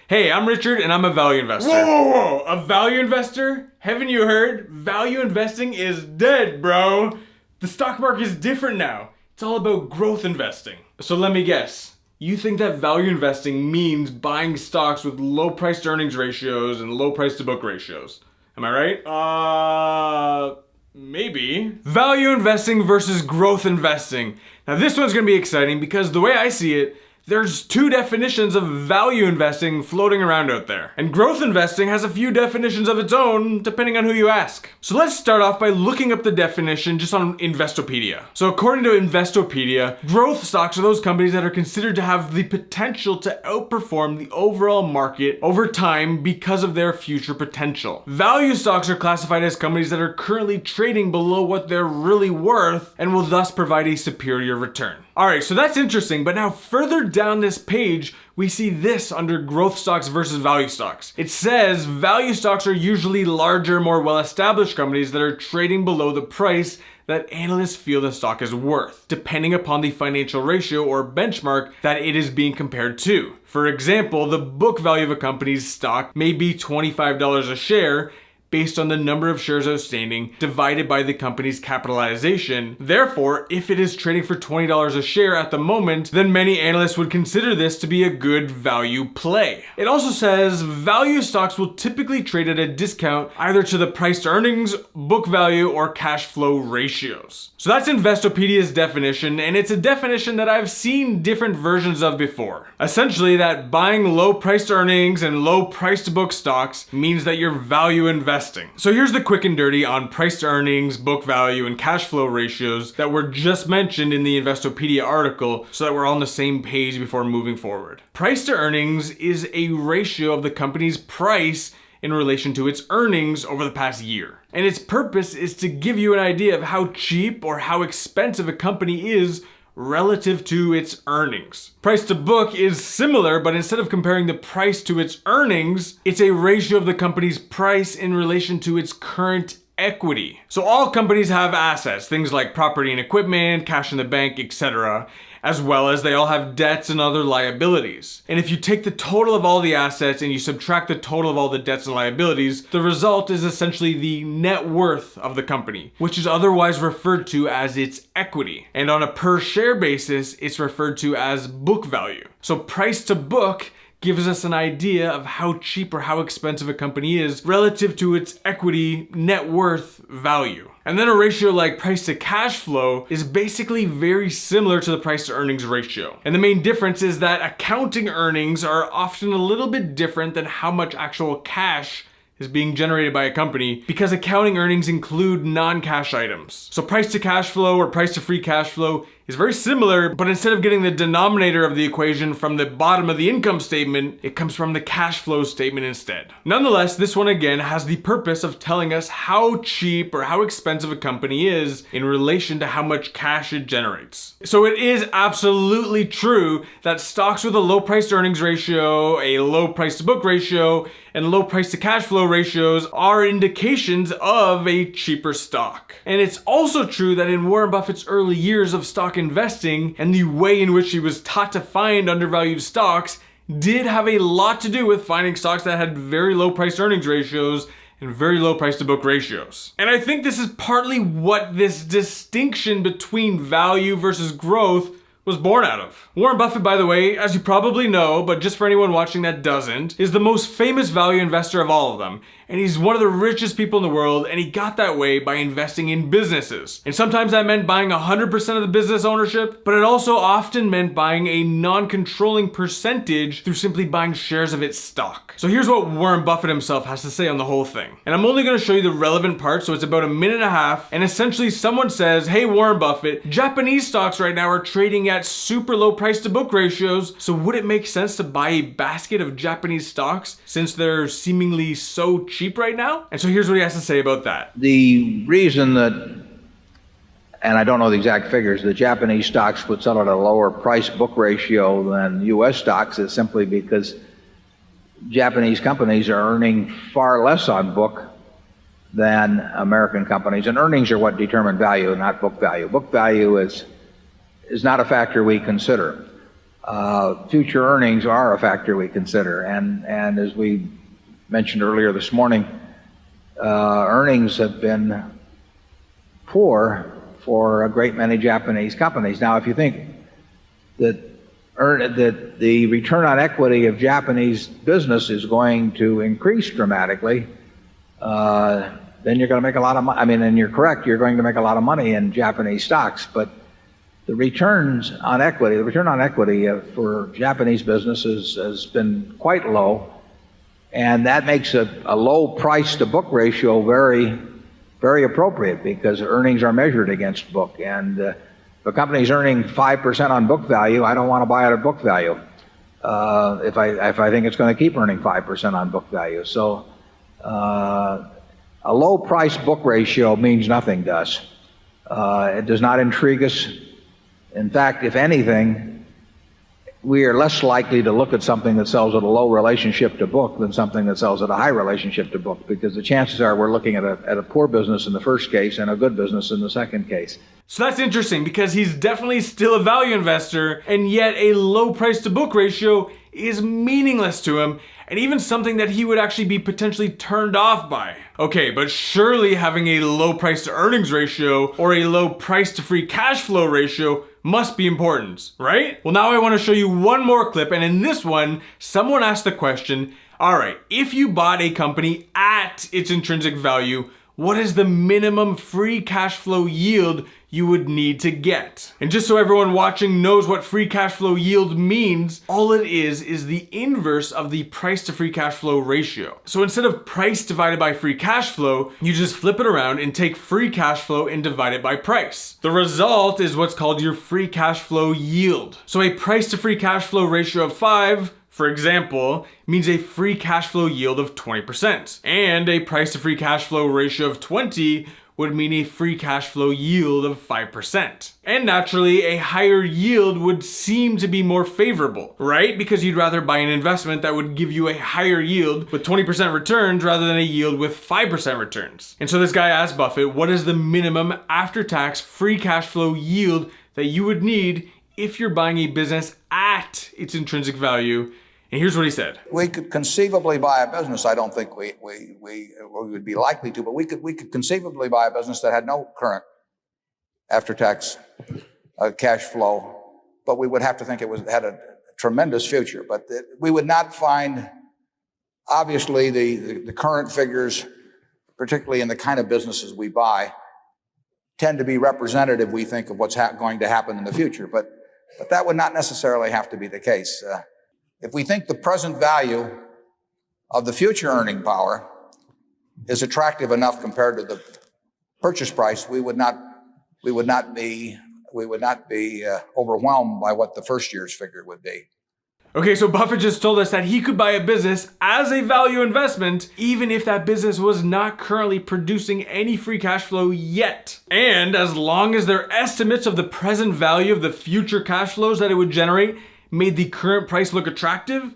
Hey, I'm Richard and I'm a value investor. Whoa! A value investor? Haven't you heard? Value investing is dead, bro. The stock market is different now. It's all about growth investing. So let me guess. You think that value investing means buying stocks with low price to earnings ratios and low price to book ratios. Am I right? Maybe. Value investing versus growth investing. Now this one's gonna be exciting because the way I see it, there's two definitions of value investing floating around out there. And growth investing has a few definitions of its own, depending on who you ask. So let's start off by looking up the definition just on Investopedia. So according to Investopedia, growth stocks are those companies that are considered to have the potential to outperform the overall market over time because of their future potential. Value stocks are classified as companies that are currently trading below what they're really worth and will thus provide a superior return. Alright, so that's interesting, but now further down this page, we see this under growth stocks versus value stocks. It says value stocks are usually larger, more well-established companies that are trading below the price that analysts feel the stock is worth, depending upon the financial ratio or benchmark that it is being compared to. For example, the book value of a company's stock may be $25 a share, based on the number of shares outstanding divided by the company's capitalization. Therefore, if it is trading for $20 a share at the moment, then many analysts would consider this to be a good value play. It also says value stocks will typically trade at a discount either to the price to earnings, book value, or cash flow ratios. So that's Investopedia's definition, and it's a definition that I've seen different versions of before. Essentially, that buying low price to earnings and low price to book stocks means that you're value investing. So here's the quick and dirty on price to earnings, book value, and cash flow ratios that were just mentioned in the Investopedia article so that we're all on the same page before moving forward. Price to earnings is a ratio of the company's price in relation to its earnings over the past year. And its purpose is to give you an idea of how cheap or how expensive a company is relative to its earnings. Price to book is similar, but instead of comparing the price to its earnings, it's a ratio of the company's price in relation to its current equity. So all companies have assets, things like property and equipment, cash in the bank, etc., as well as they all have debts and other liabilities. And if you take the total of all the assets and you subtract the total of all the debts and liabilities, the result is essentially the net worth of the company, which is otherwise referred to as its equity. And on a per share basis, it's referred to as book value. So price to book gives us an idea of how cheap or how expensive a company is relative to its equity net worth value. And then a ratio like price to cash flow is basically very similar to the price to earnings ratio. And the main difference is that accounting earnings are often a little bit different than how much actual cash is being generated by a company because accounting earnings include non-cash items. So price to cash flow or price to free cash flow is very similar, but instead of getting the denominator of the equation from the bottom of the income statement, it comes from the cash flow statement instead. Nonetheless, this one again has the purpose of telling us how cheap or how expensive a company is in relation to how much cash it generates. So it is absolutely true that stocks with a low price to earnings ratio, a low price to book ratio, and low price to cash flow ratios are indications of a cheaper stock. And it's also true that in Warren Buffett's early years of stock investing and the way in which he was taught to find undervalued stocks did have a lot to do with finding stocks that had very low price to earnings ratios and very low price to book ratios. And I think this is partly what this distinction between value versus growth was born out of. Warren Buffett, by the way, as you probably know, but just for anyone watching that doesn't, is the most famous value investor of all of them. And he's one of the richest people in the world, and he got that way by investing in businesses. And sometimes that meant buying 100% of the business ownership, but it also often meant buying a non-controlling percentage through simply buying shares of its stock. So here's what Warren Buffett himself has to say on the whole thing. And I'm only gonna show you the relevant part, so it's about a minute and a half, and essentially someone says, hey Warren Buffett, Japanese stocks right now are trading at super low price to book ratios, so would it make sense to buy a basket of Japanese stocks since they're seemingly so cheap right now? And so here's what he has to say about that. The reason that, and I don't know the exact figures, the Japanese stocks would sell at a lower price book ratio than US stocks is simply because Japanese companies are earning far less on book than American companies, and earnings are what determine value, not book value. Book value is not a factor we consider. future earnings are a factor we consider. And as we mentioned earlier this morning, earnings have been poor for a great many Japanese companies. Now, if you think that the return on equity of Japanese business is going to increase dramatically, then you're going to make a lot of money. I mean, and you're correct, you're going to make a lot of money in Japanese stocks, but the return on equity for Japanese businesses has been quite low, and that makes a low price to book ratio very, very appropriate, because earnings are measured against book. And if a company's earning 5% on book value, I don't want to buy it at book value if I think it's going to keep earning 5% on book value. So a low price book ratio means nothing to us. It does not intrigue us. In fact, if anything, we are less likely to look at something that sells at a low relationship to book than something that sells at a high relationship to book, because the chances are we're looking at a poor business in the first case and a good business in the second case. So that's interesting, because he's definitely still a value investor, and yet a low price to book ratio is meaningless to him, and even something that he would actually be potentially turned off by. Okay, but surely having a low price to earnings ratio or a low price to free cash flow ratio must be important, right? Well, now I want to show you one more clip, and in this one, someone asked the question, all right, if you bought a company at its intrinsic value, what is the minimum free cash flow yield you would need to get? And just so everyone watching knows what free cash flow yield means, all it is the inverse of the price to free cash flow ratio. So instead of price divided by free cash flow, you just flip it around and take free cash flow and divide it by price. The result is what's called your free cash flow yield. So a price to free cash flow ratio of 5, for example, means a free cash flow yield of 20%. And a price to free cash flow ratio of 20 would mean a free cash flow yield of 5%. And naturally, a higher yield would seem to be more favorable, right? Because you'd rather buy an investment that would give you a higher yield with 20% returns rather than a yield with 5% returns. And so this guy asked Buffett, what is the minimum after-tax free cash flow yield that you would need if you're buying a business at its intrinsic value? And here's what he said. We could conceivably buy a business. I don't think we would be likely to, but we could conceivably buy a business that had no current after-tax cash flow, but we would have to think had a tremendous future. But we would not find, obviously, the current figures, particularly in the kind of businesses we buy, tend to be representative, we think, of what's going to happen in the future. But that would not necessarily have to be the case. If we think the present value of the future earning power is attractive enough compared to the purchase price, we would not be overwhelmed by what the first year's figure would be. Okay, so Buffett just told us that he could buy a business as a value investment, even if that business was not currently producing any free cash flow yet. And as long as their estimates of the present value of the future cash flows that it would generate made the current price look attractive,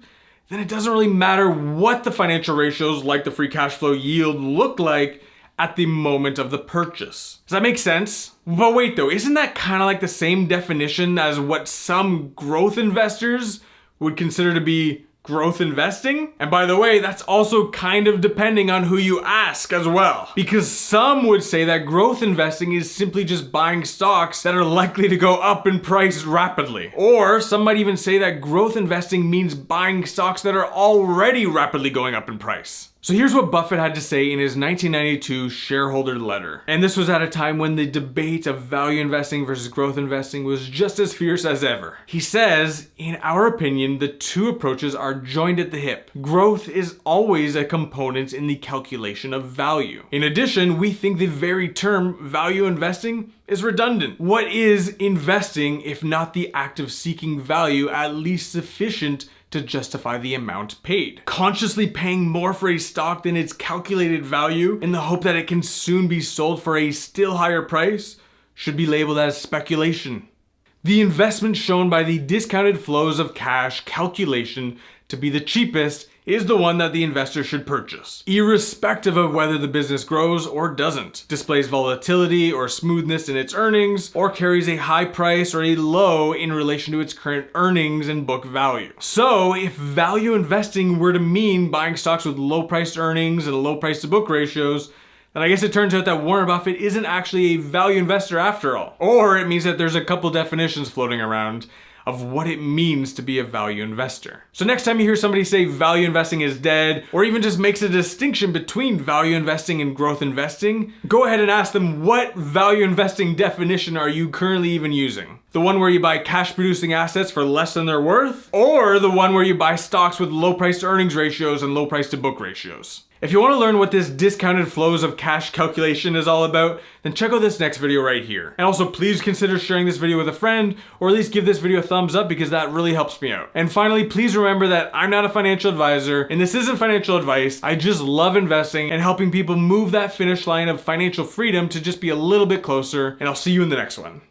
then it doesn't really matter what the financial ratios like the free cash flow yield look like at the moment of the purchase. Does that make sense? But wait though, isn't that kind of like the same definition as what some growth investors would consider to be growth investing? And by the way, that's also kind of depending on who you ask as well. Because some would say that growth investing is simply just buying stocks that are likely to go up in price rapidly. Or some might even say that growth investing means buying stocks that are already rapidly going up in price. So here's what Buffett had to say in his 1992 shareholder letter. And this was at a time when the debate of value investing versus growth investing was just as fierce as ever. He says, in our opinion, the two approaches are joined at the hip. Growth is always a component in the calculation of value. In addition, we think the very term value investing is redundant. What is investing if not the act of seeking value at least sufficient to justify the amount paid? Consciously paying more for a stock than its calculated value in the hope that it can soon be sold for a still higher price should be labeled as speculation. The investment shown by the discounted flows of cash calculation to be the cheapest is the one that the investor should purchase, irrespective of whether the business grows or doesn't, displays volatility or smoothness in its earnings, or carries a high price or a low in relation to its current earnings and book value. So if value investing were to mean buying stocks with low price earnings and low price to book ratios, then I guess it turns out that Warren Buffett isn't actually a value investor after all. Or it means that there's a couple definitions floating around of what it means to be a value investor. So next time you hear somebody say value investing is dead, or even just makes a distinction between value investing and growth investing, go ahead and ask them, what value investing definition are you currently even using? The one where you buy cash producing assets for less than they're worth? Or the one where you buy stocks with low price to earnings ratios and low price to book ratios? If you want to learn what this discounted flows of cash calculation is all about, then check out this next video right here. And also please consider sharing this video with a friend, or at least give this video a thumbs up because that really helps me out. And finally, please remember that I'm not a financial advisor and this isn't financial advice. I just love investing and helping people move that finish line of financial freedom to just be a little bit closer, and I'll see you in the next one.